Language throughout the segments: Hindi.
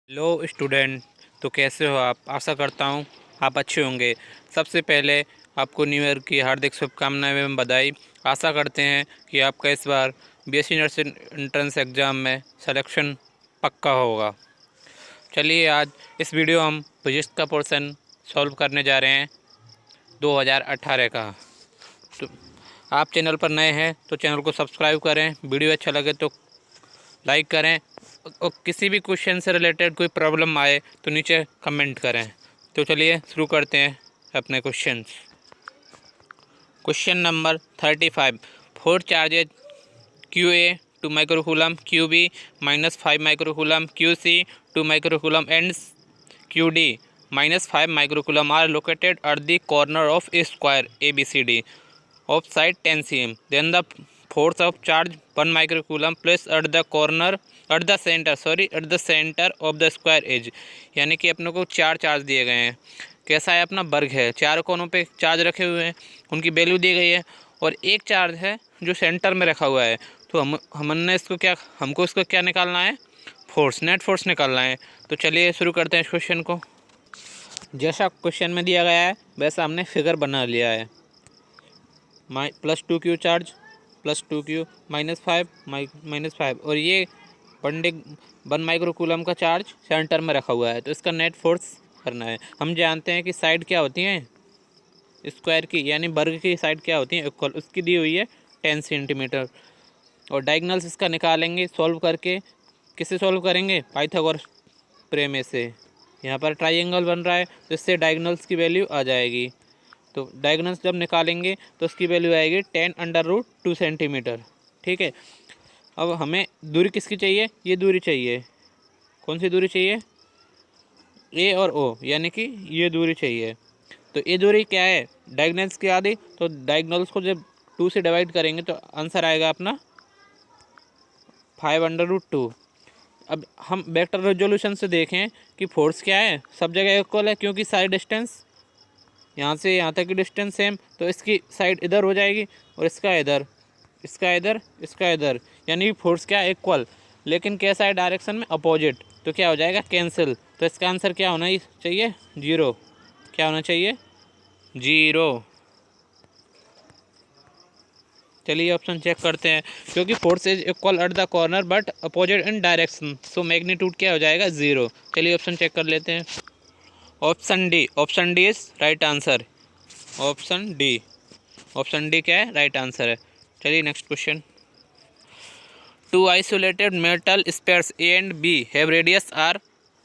Hello student. तो कैसे हो आप? आशा करता हूँ आप अच्छे होंगे। सबसे पहले आपको न्यू ईयर की हार्दिक शुभकामनाएं एवं बधाई। आशा करते हैं कि आपका इस बार बीएससी नर्सिंग एंट्रेंस एग्ज़ाम में सिलेक्शन पक्का होगा। चलिए आज इस वीडियो हम फिजिक्स का पोर्शन सॉल्व करने जा रहे हैं 2018 का। तो आप चैनल पर नए हैं तो चैनल को सब्सक्राइब करें, वीडियो अच्छा लगे तो लाइक करें और किसी भी क्वेश्चन से रिलेटेड कोई प्रॉब्लम आए तो नीचे कमेंट करें। तो चलिए शुरू करते हैं अपने questions. Question number 35। Four charges Q A 2 microcoulomb, Q B -5 microcoulomb, Q C 2 microcoulomb and Q D -5 microcoulomb are located at the corner of a square A B C D of side 10 cm. Then the force of charge 1 microcoulomb placed at the corner at the center of the square edge. यानी कि अपने को 4 चार्ज दिए गए हैं। कैसा है अपना वर्ग है, 4 कोनों पे चार्ज रखे हुए हैं, उनकी वैल्यू दी गई है और एक चार्ज है जो सेंटर में रखा हुआ है। तो हमको इसको क्या निकालना है? फोर्स, नेट फोर्स निकालना है। तो चलिए शुरू करते हैं इस क्वेश्चन को। जैसा क्वेश्चन में दिया गया है वैसा हमने फिगर बना लिया है। +2q चार्ज +2q -5 और ये 1 माइक्रोकूलम का चार्ज सेंटर में रखा हुआ है। तो इसका नेट फोर्स करना है। हम जानते हैं कि साइड क्या होती हैं स्क्वायर की, यानी वर्ग की साइड क्या होती है इक्वल, उसकी दी हुई है 10 सेंटीमीटर। और डायगोनल्स इसका निकालेंगे सॉल्व करके। किससे सॉल्व करेंगे? पाइथागोरस प्रमेय से। यहाँ पर ट्राइंगल बन रहा है तो इससे डायगोनल्स की वैल्यू आ जाएगी। तो डायगोनल्स जब निकालेंगे तो उसकी वैल्यू आएगी 10√2 सेंटीमीटर। ठीक है। अब हमें दूरी किसकी चाहिए? ये दूरी चाहिए। कौन सी दूरी चाहिए? ए और ओ, यानी कि ये दूरी चाहिए। तो ये दूरी क्या है? डायगोनल्स की आधी। तो डायगोनल्स को जब 2 से डिवाइड करेंगे तो आंसर आएगा अपना 5√2। अब हम वेक्टर रेजोल्यूशन से देखें कि फोर्स क्या है, सब जगह इक्वल है क्योंकि साइड डिस्टेंस यहाँ से यहाँ तक की डिस्टेंस सेम। तो इसकी साइड इधर हो जाएगी और इसका इधर, इसका इधर, इसका इधर, यानी फोर्स क्या है? इक्वल। लेकिन कैसा है? डायरेक्शन में अपोजिट। तो क्या हो जाएगा? कैंसिल। तो इसका आंसर क्या होना चाहिए? 0। क्या होना चाहिए? 0। चलिए ऑप्शन चेक करते हैं। क्योंकि force is equal eight the corner but opposite in direction, so magnitude क्या हो जाएगा? 0। चलिए ऑप्शन चेक कर लेते हैं। Option D is right answer. Option D क्या है? राइट आंसर है। चलिए next question. Two isolated metal spheres A and B have radius R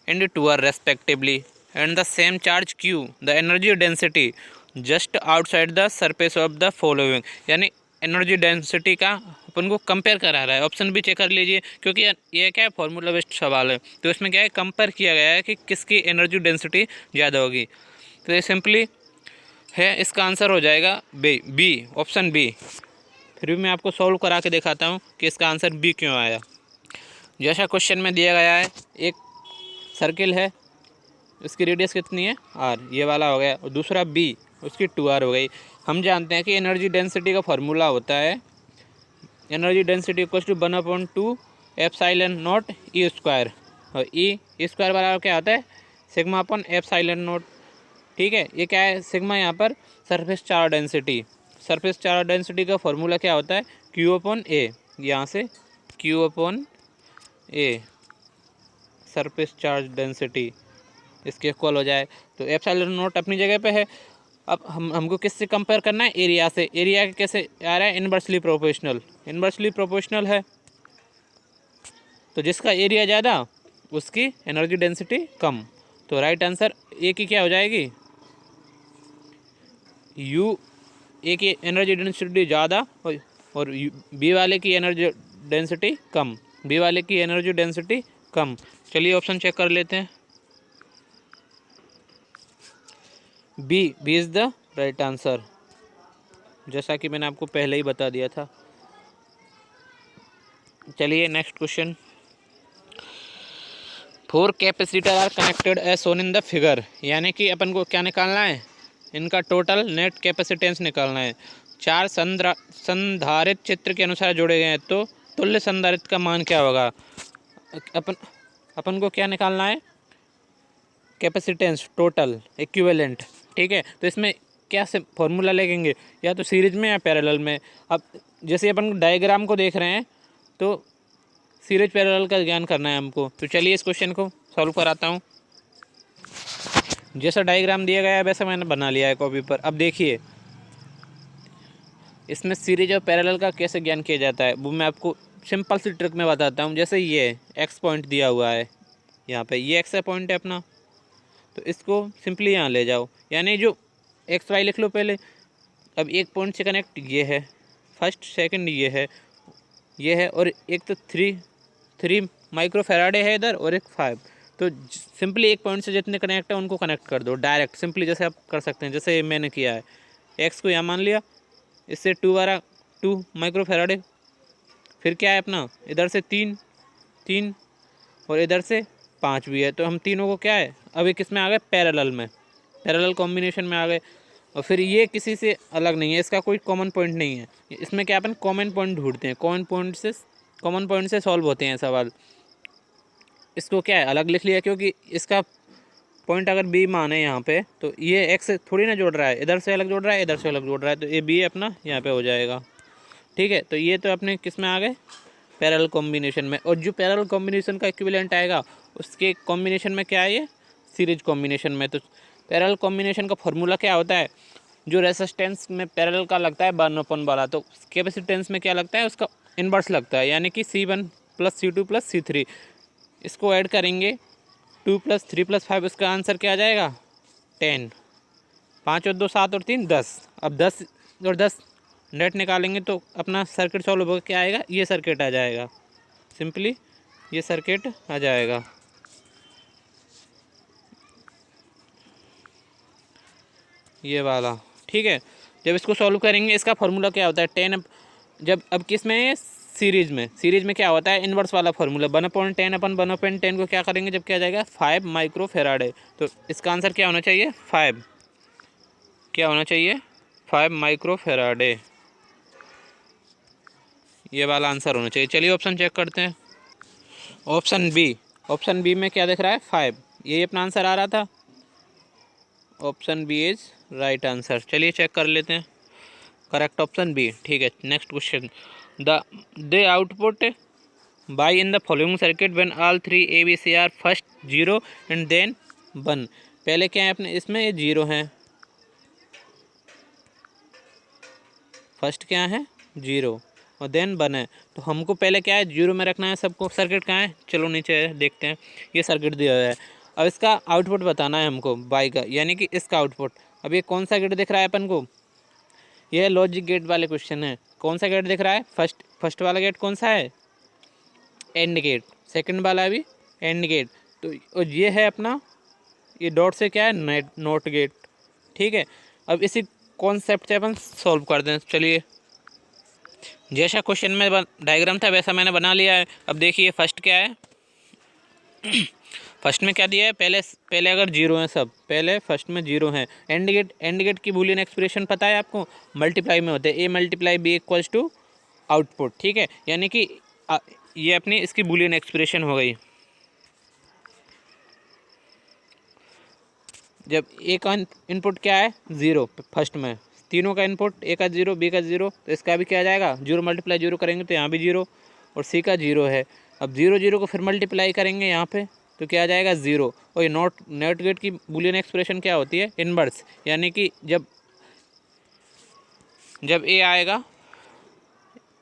and 2r respectively and the same charge q, the energy density just outside the surface of the following. यानी एनर्जी डेंसिटी का अपन को कंपेयर करा रहा है। ऑप्शन भी चेक कर लीजिए क्योंकि ये क्या है? फॉर्मूला बेस्ड सवाल है। तो इसमें क्या है? कंपेयर किया गया है कि किसकी एनर्जी डेंसिटी ज़्यादा होगी। तो ये सिंपली है, इसका आंसर हो जाएगा बी, ऑप्शन बी। फिर भी मैं आपको सॉल्व करा के दिखाता हूँ कि इसका आंसर बी क्यों आया। जैसा क्वेश्चन में दिया गया है, एक सर्किल है, इसकी रेडियस कितनी है? आर, ये वाला हो गया। और दूसरा बी, उसकी 2r हो गई। हम जानते हैं कि एनर्जी डेंसिटी का फॉर्मूला होता है energy density equal to 1/2 epsilon not E square. और ई स्क्वायर बराबर क्या होता है? सिग्मा अपन एप्सिलॉन नॉट। ठीक है। ये क्या है? सिग्मा यहाँ पर surface charge density. Surface charge density का फॉर्मूला क्या होता है? Q/A। यहाँ से Q/A सरफेस चार्ज डेंसिटी इसके इक्वल हो जाए। तो एप्सिलॉन नॉट अपनी जगह पे है। अब हमको किससे कंपेयर करना है? एरिया से। एरिया कैसे आ रहा है? इन्वर्सली प्रोपोर्शनल है। तो जिसका एरिया ज़्यादा उसकी एनर्जी डेंसिटी कम। तो राइट आंसर ए की क्या हो जाएगी? यू, ए की एनर्जी डेंसिटी ज़्यादा और बी वाले की एनर्जी डेंसिटी कम। चलिए ऑप्शन चेक कर लेते हैं। B is the right answer, जैसा कि मैंने आपको पहले ही बता दिया था। चलिए next question. 4 capacitor are connected as shown in the figure. यानी कि अपन को क्या निकालना है? इनका टोटल नेट कैपेसिटेंस निकालना है। 4 संधारित्र चित्र के अनुसार जोड़े गए हैं तो तुल्य संधारित्र का मान क्या होगा? अपन अपन को क्या निकालना है, कैपेसिटेंस टोटल इक्विवेलेंट। ठीक है, तो इसमें क्या से फॉर्मूला लगेंगे, या तो सीरीज में या पैरेलल में। अब जैसे अपन डायग्राम को देख रहे हैं तो सीरीज पैरेलल का ज्ञान करना है हमको। तो चलिए इस क्वेश्चन को सॉल्व कराता हूँ। जैसा डायग्राम दिया गया है वैसा मैंने बना लिया है कॉपी पर। अब देखिए इसमें सीरीज और पैरेलल का कैसे ज्ञान किया जाता है वो मैं आपको सिंपल सी ट्रिक में बताता हूँ। जैसे ये एक्स पॉइंट दिया हुआ है यहाँ पे, ये एक्स पॉइंट है अपना, तो इसको सिंपली यहाँ ले जाओ, यानी जो एक्स वाई लिख लो पहले। अब एक पॉइंट से कनेक्ट ये है फर्स्ट, सेकंड ये है और एक तो थ्री माइक्रो फैराडे है इधर और एक 5। तो सिंपली एक पॉइंट से जितने कनेक्ट है उनको कनेक्ट कर दो डायरेक्ट, सिंपली जैसे आप कर सकते हैं। जैसे मैंने किया है, एक्स को यहाँ मान लिया, इससे 2 माइक्रो फैराडे, फिर क्या है अपना इधर से 3 और इधर से 5 भी है। तो हम तीनों को क्या है अभी किस में आ गए, पैरेलल में, पैरेलल कॉम्बिनेशन में आ गए। और फिर ये किसी से अलग नहीं है, इसका कोई कॉमन पॉइंट नहीं है। इसमें क्या अपन कॉमन पॉइंट ढूंढते हैं, कॉमन पॉइंट से सॉल्व होते हैं सवाल। इसको क्या है अलग लिख लिया क्योंकि इसका पॉइंट अगर बी माने यहाँ पे तो ये एक्स थोड़ी ना जोड़ रहा है, इधर से अलग जोड़ रहा है, इधर से अलग जोड़ रहा है, तो ये बी अपना यहाँ पे हो जाएगा। ठीक है, तो ये तो अपने किस में आ गए, पैरेलल कॉम्बिनेशन में। और जो पैरेलल कॉम्बिनेशन का इक्विवेलेंट आएगा उसके कॉम्बिनेशन में क्या है, ये सीरीज कॉम्बिनेशन में। तो पैरेलल कॉम्बिनेशन का फॉर्मूला क्या होता है, जो रेसिस्टेंस में पैरेलल का लगता है 1/1 वाला, तो कैपेसिटेंस में क्या लगता है उसका इन्वर्स लगता है, यानी कि C1 + C2 + C3। इसको ऐड करेंगे 2 + 3 + 5, इसका आंसर क्या आ जाएगा 10। 5 और 2 7 और 3 10। अब 10 और 10 नेट निकालेंगे तो अपना सर्किट सॉल्व होकर क्या आएगा, ये सर्किट आ जाएगा, सिंपली ये सर्किट आ जाएगा। ये वाला ठीक है। जब इसको सॉल्व करेंगे इसका फार्मूला क्या होता है 10। जब अब किस में है, सीरीज में क्या होता है इन्वर्स वाला फार्मूला 1/10 अपन 1/10 को क्या करेंगे जब क्या आ जाएगा 5 माइक्रो फैराडे। तो इसका आंसर क्या होना चाहिए 5, क्या होना चाहिए 5 माइक्रो फैराडे, ये वाला आंसर होना चाहिए। चलिए ऑप्शन चेक करते हैं। ऑप्शन बी में क्या दिख रहा है 5, यही अपना आंसर आ रहा था। Option B is right answer. चलिए चेक कर लेते हैं, करेक्ट ऑप्शन बी। ठीक है, next question. The output by in the following circuit when all 3 ABC are first 0 and then 1। पहले क्या है अपने इसमें ये 0 है, फर्स्ट क्या है 0 और देन 1 है। तो हमको पहले क्या है 0 में रखना है सबको। सर्किट कहाँ है, चलो नीचे देखते हैं, ये सर्किट दिया हुआ है। अब इसका आउटपुट बताना है हमको बाई का, यानी कि इसका आउटपुट। अब ये कौन सा गेट दिख रहा है अपन को, ये लॉजिक गेट वाले क्वेश्चन है। कौन सा गेट दिख रहा है, फर्स्ट वाला गेट कौन सा है, एंड गेट। सेकंड वाला भी एंड गेट। तो और ये है अपना, ये डॉट से क्या है नॉट गेट। ठीक है, अब इसी कॉन्सेप्ट से अपन सॉल्व कर दें। चलिए जैसा क्वेश्चन में डायग्राम था वैसा मैंने बना लिया है। अब देखिए फर्स्ट क्या है फर्स्ट में क्या दिया है, पहले अगर 0 है सब, पहले फर्स्ट में 0 है। एंड गेट की बूलियन एक्सप्रेशन पता है आपको, मल्टीप्लाई में होते हैं, A × B = आउटपुट। ठीक है, यानी कि ये अपनी इसकी बूलियन एक्सप्रेशन हो गई। जब ए का इनपुट क्या है 0, फर्स्ट में तीनों का इनपुट A का 0 B का 0, तो इसका भी क्या आ जाएगा 0 × 0 करेंगे तो यहाँ भी 0 और C का 0 है। अब 0 को फिर मल्टीप्लाई करेंगे यहाँ पे तो क्या आ जाएगा 0। और ये नॉट गेट की बूलियन एक्सप्रेशन क्या होती है इनवर्स, यानी कि जब ए आएगा,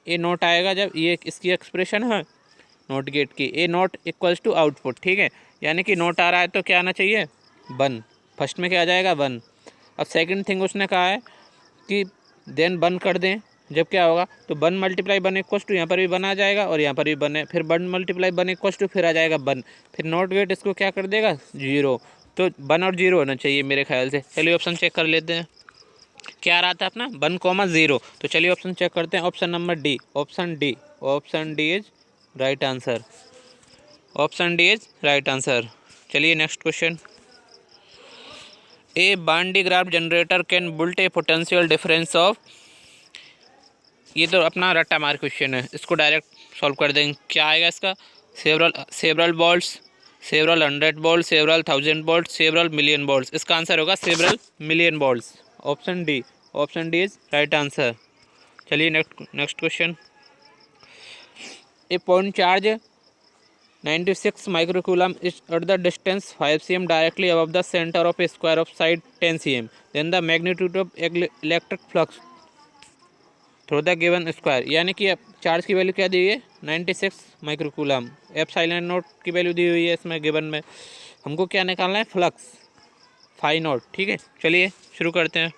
ए नॉट आएगा, जब ये इसकी एक्सप्रेशन है नॉट गेट की, ए नॉट = आउटपुट। ठीक है, यानी कि नॉट आ रहा है तो क्या आना चाहिए 1, फर्स्ट में क्या आ जाएगा 1। अब सेकंड थिंग उसने कहा है कि देन 1 कर दें, जब क्या होगा तो 1 × 1 = यहाँ पर भी 1 आ जाएगा और यहाँ पर भी 1 है, फिर 1 × 1 = फिर आ जाएगा 1, फिर नॉट गेट इसको क्या कर देगा 0। तो 1 और 0 होना चाहिए मेरे ख्याल से। चलिए ऑप्शन चेक कर लेते हैं, क्या आ रहा था अपना 1, 0। तो चलिए ऑप्शन चेक करते हैं, option number D, option D is right answer, option D is right answer. चलिए next question. A Van de Graaff generator can built a potential difference of, ये तो अपना रट्टा मार क्वेश्चन है, इसको डायरेक्ट सॉल्व कर देंगे। क्या आएगा इसका, several volts several 100 volt, several 1000 volt, several million volt. इसका आंसर होगा several million volt. Option D, option D is right answer. चलिए next question. A point charge 96 microcoulomb is at the distance 5 cm directly above the center of a square of side 10 cm. Then the magnitude of electric flux through the given square. यानी कि चार्ज की वैल्यू क्या दी हुई है 96 माइक्रोकूलम, एप्सिलॉन नॉट की वैल्यू दी हुई है इसमें गिवन में। हमको क्या निकालना है, फ्लक्स फाई नॉट। ठीक है, चलिए शुरू करते हैं।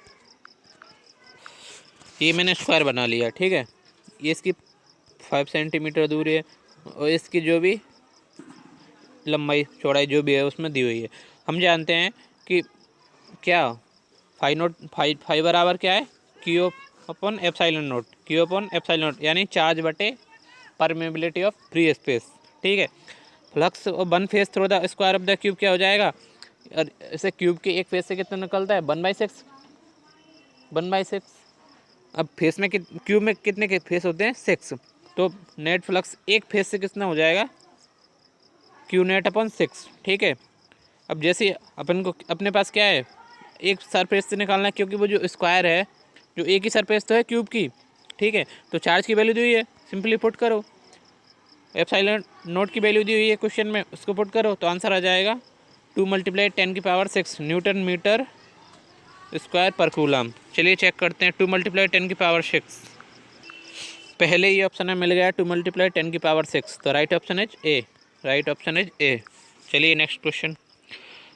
ये मैंने स्क्वायर बना लिया, ठीक है। ये इसकी 5 सेंटीमीटर दूरी है और इसकी जो भी लंबाई चौड़ाई जो भी है उसमें दी हुई है। हम जानते हैं कि क्या फाई नॉट, फाई बराबर क्या है, क्यू अपन एप्सिलॉन नोट, क्यू अपन एप्सिलॉन नोट, यानी चार्ज बटे परमेबिलिटी ऑफ फ्री स्पेस। ठीक है, flux one face through the square of the cube क्या हो जाएगा, और इसे क्यूब के एक फेस से कितना निकलता है 1/6, 1/6। अब फेस में क्यूब में कितने के फेस होते हैं 6, तो नेट फ्लक्स एक फेस से कितना हो जाएगा क्यू नेट अपन 6। ठीक है, अब जैसे अपन को अपने पास क्या है, एक सरफेस से निकालना है, क्योंकि वो जो स्क्वायर है जो एक ही सरफेस तो है क्यूब की। ठीक है, तो चार्ज की वैल्यू दी हुई है, सिंपली पुट करो, एप्सिलॉन नोट की वैल्यू दी हुई है क्वेश्चन में, उसको पुट करो तो आंसर आ जाएगा 2 × 10⁶ न्यूटन मीटर स्क्वायर पर कूलम। चलिए चेक करते हैं 2 × 10⁶। पहले ही ऑप्शन में मिल गया 2 × 10⁶, तो right option is A, right option is A. चलिए next question.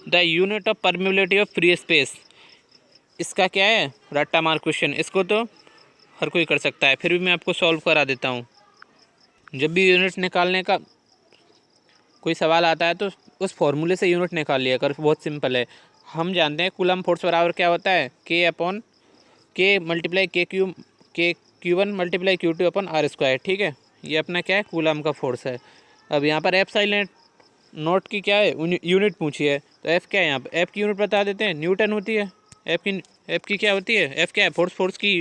The unit of permeability of free space, इसका क्या है रट्टा मार क्वेश्चन, इसको तो हर कोई कर सकता है, फिर भी मैं आपको सॉल्व करा देता हूँ। जब भी यूनिट निकालने का कोई सवाल आता है तो उस फॉर्मूले से यूनिट निकाल लिया कर, बहुत सिंपल है। हम जानते हैं कूलम फोर्स बराबर क्या होता है, के अपॉन के मल्टीप्लाई के Q1 × Q2 अपॉन R²। ठीक है, ये अपना क्या है कूलम का फोर्स है। अब यहाँ पर एप्सिलॉन नोट की क्या है यूनिट पूछी है, तो एफ क्या है, यहाँ पर एफ की यूनिट बता देते हैं, न्यूटन होती है। एफ की क्या होती है, एफ क्या है फोर्स की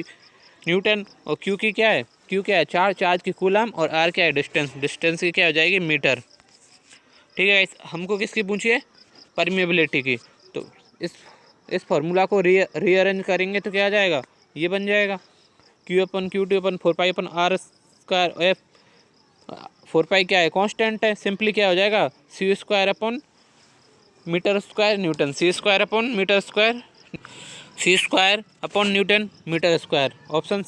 न्यूटन, और क्यू की क्या है, क्यू क्या है चार्ज की कूलम, और आर क्या है डिस्टेंस की क्या हो जाएगी मीटर। ठीक है, हमको किसकी पूछी है परमेबिलिटी की, तो इस फार्मूला को रीअरेंज करेंगे तो क्या आ जाएगा, ये बन जाएगा Q/Q2 अपन 4π/r²। एफ 4π क्या है कांस्टेंट है, सिंपली क्या हो जाएगा C² meter square newton, C² newton meter square. Option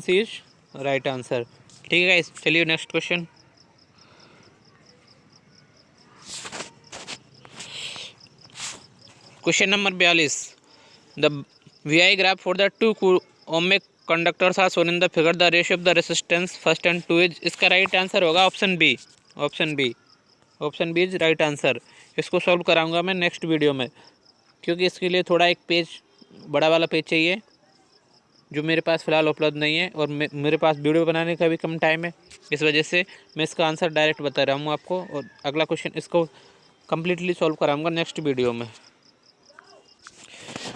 C is right answer. ठीक है गाइस, चलिए next question. Question number 42। The VI graph for the 2 ohmic conductors are shown in the figure, the ratio of the resistance first and 2 is, इसका राइट आंसर होगा option B, option B is right answer. इसको सॉल्व कराऊंगा मैं नेक्स्ट वीडियो में, क्योंकि इसके लिए थोड़ा एक पेज बड़ा वाला पेज चाहिए जो मेरे पास फ़िलहाल उपलब्ध नहीं है, और मेरे पास वीडियो बनाने का भी कम टाइम है, इस वजह से मैं इसका आंसर डायरेक्ट बता रहा हूँ आपको, और अगला क्वेश्चन इसको कम्प्लीटली सॉल्व कराऊंगा नेक्स्ट वीडियो में।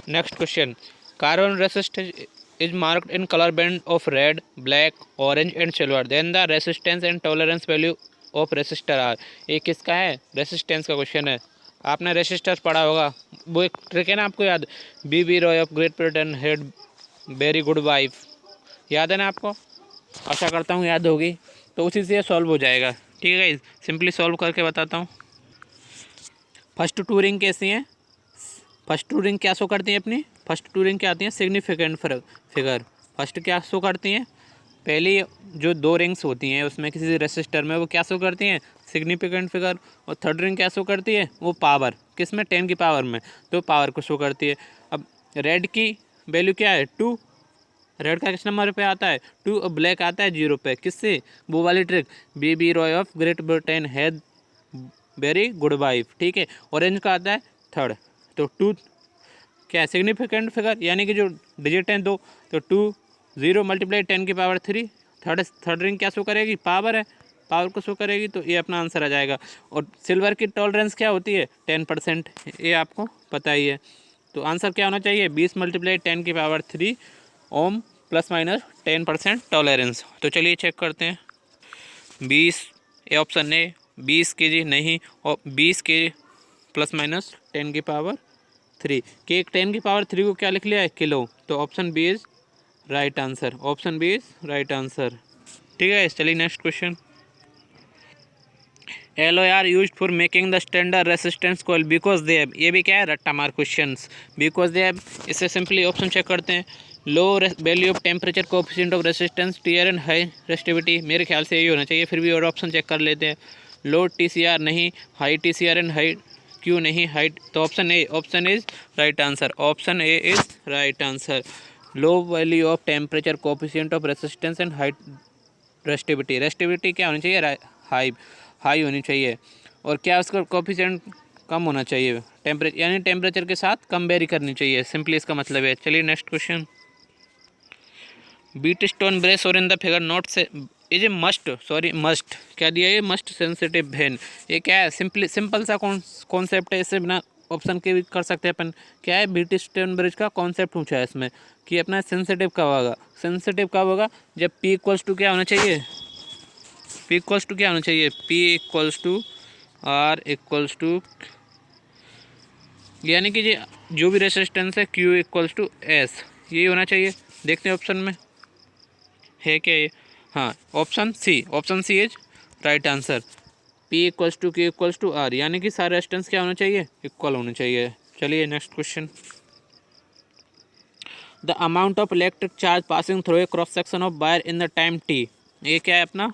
Next question. Carbon resistance is marked in colour band of red, black, orange and silver, then the resistance and tolerance value of resistor R. ये किसका है, रेसिस्टेंस का क्वेश्चन है। आपने रेसिस्टर पढ़ा होगा, वो एक ट्रिक है ना आपको याद, B.B. Roy of great Britain had very good wife, याद है ना आपको, आशा करता हूँ याद होगी, तो उसी से सॉल्व हो जाएगा। ठीक है, सिंपली सॉल्व करके बताता हूँ। फर्स्ट टू रिंग कैसी हैं, फर्स्ट टू रिंग क्या शो करती हैं अपनी, फर्स्ट टू रिंग क्या आती हैं सिग्निफिकेंट फिगर। फर्स्ट क्या शो करती हैं, पहली जो 2 रिंग्स होती हैं उसमें किसी रेसिस्टर में, वो क्या शो करती हैं सिग्निफिकेंट फिगर, और थर्ड रिंग क्या शो करती है, वो पावर, किस में 10 की पावर में, तो पावर को शो करती है। अब रेड की वैल्यू क्या है 2, रेड का किस नंबर पे आता है 2, और ब्लैक आता है 0 पे, किससे, वो वाली trick, B.B. Roy of great Britain had very good wife. ठीक है, ऑरेंज का आता है 3rd, तो 2 क्या है सिग्निफिकेंट फिगर, यानी कि जो डिजिट हैं 2, तो 2 0 × 10 की पावर 3, थर्ड रिंग क्या शो करेगी, पावर है, पावर को शो करेगी, तो ये अपना आंसर आ जाएगा। और सिल्वर की टॉलरेंस क्या होती है 10%, ये आपको पता ही है, तो आंसर क्या होना चाहिए 20 × 10 की पावर 3 ओम ±10% टॉलरेंस। तो चलिए चेक करते हैं। 20 ए ऑप्शन ए, 20 kg नहीं, और 20 kg प्लस माइनस 10 की पावर 3, कि 10 की पावर 3 को क्या लिख लिया है, किलो। तो option B is right answer, option B is right answer. ठीक है, चलिए next question. LOR used for making the standard resistance coil because they have, ये भी क्या है, रट्टा मार क्वेश्चन। बिकॉज दे हैव, इससे सिंपली ऑप्शन चेक करते हैं। Low value of temperature, coefficient of resistance, tier and high resistivity, मेरे ख्याल से यही होना चाहिए, फिर भी और ऑप्शन चेक कर लेते हैं। लो TCR नहीं, high TCR and high Q नहीं, हाई, तो option A, option is right answer, option A is right answer. Low value of temperature, coefficient of resistance and high resistivity, resistivity क्या होनी चाहिए, हाई, हाई होनी चाहिए, और क्या उसका कोएफिशिएंट कम होना चाहिए, टेम्परेचर यानी टेम्परेचर के साथ कम वेरी करनी चाहिए, सिंपली इसका मतलब है। चलिए next question. Wheatstone bridge और इन द फिगर नॉट से is a must, sorry must क्या दिया, ये मस्ट सेंसिटिव वेन, ये क्या है, सिंपल सा कॉन्सेप्ट है, इससे बिना ऑप्शन के भी कर सकते हैं अपन। क्या है, बीट स्टोन ब्रिज का कॉन्सेप्ट पूछा है इसमें कि अपना सेंसिटिव कब होगा, सेंसिटिव कब होगा, जब P इक्वल्स टू क्या होना चाहिए, P इक्वल्स टू क्या होना चाहिए, P equals to R equals to, यानी कि जो भी रेसिस्टेंस है Q इक्वल्स टू S, यही होना चाहिए। देखते हैं ऑप्शन में है क्या ये, हाँ option C, option C is right answer. P equals to Q equals to R, यानी कि सारे रेजिस्टेंस क्या होना चाहिए, इक्वल होने चाहिए। चलिए next question. The amount of electric charge passing through a cross section of wire in the time t, ये क्या है अपना,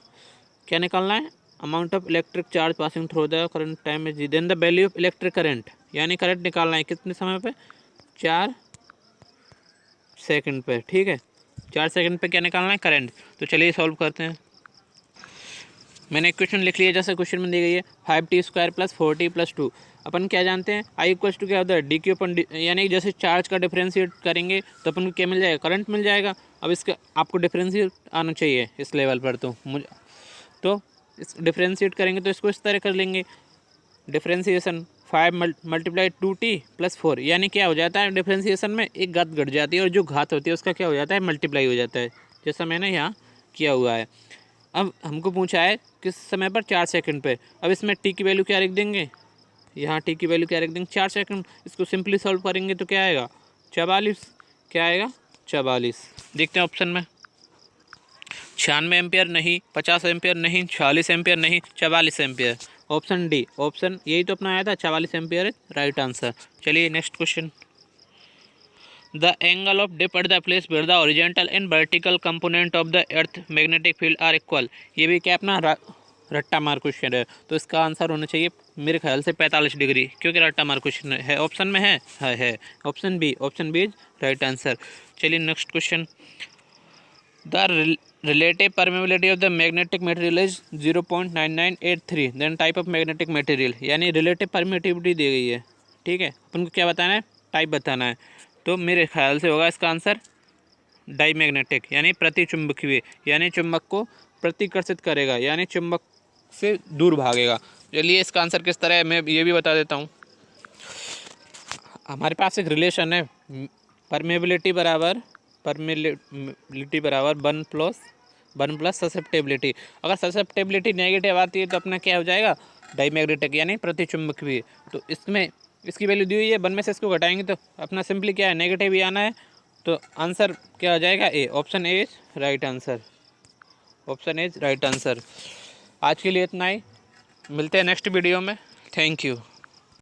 क्या निकालना है, amount of electric charge passing through the current time is, then the value of electric current, यानी करंट निकालना है कितने समय पे, 4 सेकंड पे। ठीक है, 4 सेकंड पे क्या निकालना है, करंट। तो चलिए सॉल्व करते हैं। मैंने एक क्वेश्चन लिख लिया, जैसे क्वेश्चन में दी गई है 5t² + 4t + 2, अपन क्या जानते हैं, I इक्वल्स टू क्या होता है, DQ अपन, यानी जैसे चार्ज का डिफरेंशिएट करेंगे तो अपन को क्या मिल जाएगा, करंट मिल जाएगा। अब इसका आपको डिफरेंशिएट आना चाहिए इस लेवल पर, तो मुझे तो इस डिफरेंशिएट करेंगे तो इसको इस तरह कर लेंगे, डिफरेंशिएशन 5 × 2t + 4, यानी क्या हो जाता है, डिफरेंशिएशन में एक घात घट जाती है और जो घात होती है उसका क्या हो जाता है, मल्टीप्लाई हो जाता है, जैसा मैंने यहाँ किया हुआ है। अब हमको पूछा है किस समय पर, 4 सेकंड पे। अब इसमें टी की वैल्यू क्या रख देंगे, यहाँ टी की वैल्यू क्या रख देंगे, 4 सेकंड। इसको सिंपली सॉल्व करेंगे तो क्या आएगा, 44, क्या आएगा, 44। देखते हैं ऑप्शन में, 96 एम्पियर नहीं, 50 एम्पियर नहीं, 40 एम्पियर नहीं, 44 एम्पियर, ऑप्शन डी, ऑप्शन यही तो अपना आया था, 44 एम्पियर राइट आंसर। चलिए next question. The angle of dip at the place where the horizontal and vertical component of the earth magnetic field are equal, ये भी क्या अपना रट्टा मार क्वेश्चन है, तो इसका आंसर होना चाहिए मेरे ख्याल से 45 डिग्री, क्योंकि रट्टा मार क्वेश्चन है, ऑप्शन में है option B, option B is right answer. चलिए next question. The relative permeability of the magnetic material is 0.9983, then type of magnetic material, यानी रिलेटिव परमिटिविटी दी गई है। ठीक है, अपन को क्या बताना है, टाइप बताना है, तो मेरे ख्याल से होगा इसका आंसर डाईमैग्नेटिक, यानी प्रतिचुंबकीय, यानी चुंबक को प्रतिकर्षित करेगा, यानी चुंबक से दूर भागेगा। चलिए इसका आंसर किस तरह है मैं ये भी बता देता हूँ। हमारे पास एक रिलेशन है, परमेबिलिटी बराबर 1 + ससेप्टेबिलिटी। अगर ससेप्टेबिलिटी नेगेटिव आती है तो अपना क्या हो जाएगा, डाईमैग्नेटिक, यानी प्रतिचुंबकीय। तो इसमें इसकी वैल्यू दी हुई है, 1 में से इसको घटाएंगे तो अपना सिंपली क्या है, नेगेटिव ही आना है, तो आंसर क्या हो जाएगा, A, option A is right answer, option A is right answer. आज के लिए इतना ही, मिलते हैं नेक्स्ट वीडियो में, थैंक यू।